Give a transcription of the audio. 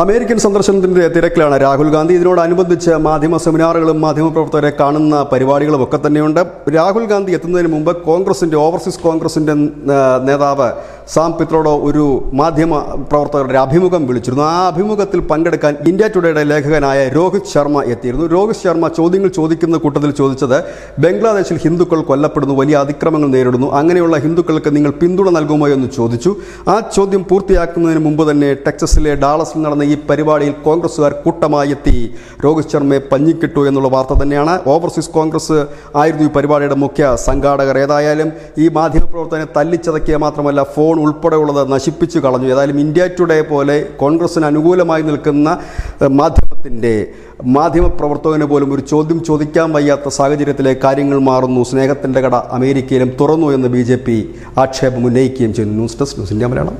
American സന്ദർശനത്തിന്റെ തിരക്കിലാണ് രാഹുൽ ഗാന്ധി. ഇതിനോടനുബന്ധിച്ച് മാധ്യമ സെമിനാറുകളും മാധ്യമപ്രവർത്തകരെ കാണുന്ന പരിപാടികളും ഒക്കെ തന്നെയുണ്ട്. രാഹുൽ ഗാന്ധി എത്തുന്നതിന് മുമ്പ് ഓവർസീസ് കോൺഗ്രസിന്റെ നേതാവ് സാം പിത്രോഡോ ഒരു മാധ്യമ പ്രവർത്തകരുടെ അഭിമുഖം വിളിച്ചിരുന്നു. ആ അഭിമുഖത്തിൽ പങ്കെടുക്കാൻ ഇന്ത്യ ടുഡേയുടെ ലേഖകനായ രോഹിത് ശർമ്മ എത്തിയിരുന്നു. രോഹിത് ശർമ്മ ചോദ്യങ്ങൾ ചോദിക്കുന്ന കൂട്ടത്തിൽ ചോദിച്ചത്, ബംഗ്ലാദേശിൽ ഹിന്ദുക്കൾ കൊല്ലപ്പെടുന്നു, വലിയ അതിക്രമങ്ങൾ നേരിടുന്നു, അങ്ങനെയുള്ള ഹിന്ദുക്കൾക്ക് നിങ്ങൾ പിന്തുണ നൽകുമോ എന്ന് ചോദിച്ചു. ആ ചോദ്യം പൂർത്തിയാക്കുന്നതിന് മുമ്പ് തന്നെ ടെക്സസിലെ ഡാളസിൽ നടന്ന ഈ പരിപാടിയിൽ കോൺഗ്രസുകാർ കൂട്ടമായി എത്തി രോഹിത് ശർമ്മയെ പഞ്ഞിക്കിട്ടു എന്നുള്ള വാർത്ത തന്നെയാണ്. ഓവർസീസ് കോൺഗ്രസ് ആയിരുന്നു ഈ പരിപാടിയുടെ മുഖ്യ സംഘാടകർ. ഏതായാലും ഈ മാധ്യമപ്രവർത്തകനെ തല്ലിച്ചതക്കിയ മാത്രമല്ല ഫോൺ ഉൾപ്പെടെയുള്ളത് നശിപ്പിച്ചു കളഞ്ഞു. ഏതായാലും ഇന്ത്യ ടുഡേ പോലെ കോൺഗ്രസിന് അനുകൂലമായി നിൽക്കുന്ന മാധ്യമപ്രവർത്തകന് പോലും ഒരു ചോദ്യം ചോദിക്കാൻ വയ്യാത്ത സാഹചര്യത്തിലെ കാര്യങ്ങൾ മാറുന്നു. സ്നേഹത്തിൻ്റെ കട അമേരിക്കയിലും തുറന്നു എന്ന് BJP ആക്ഷേപം ഉന്നയിക്കുകയും ചെയ്യുന്നു. News desk news India Malayalam.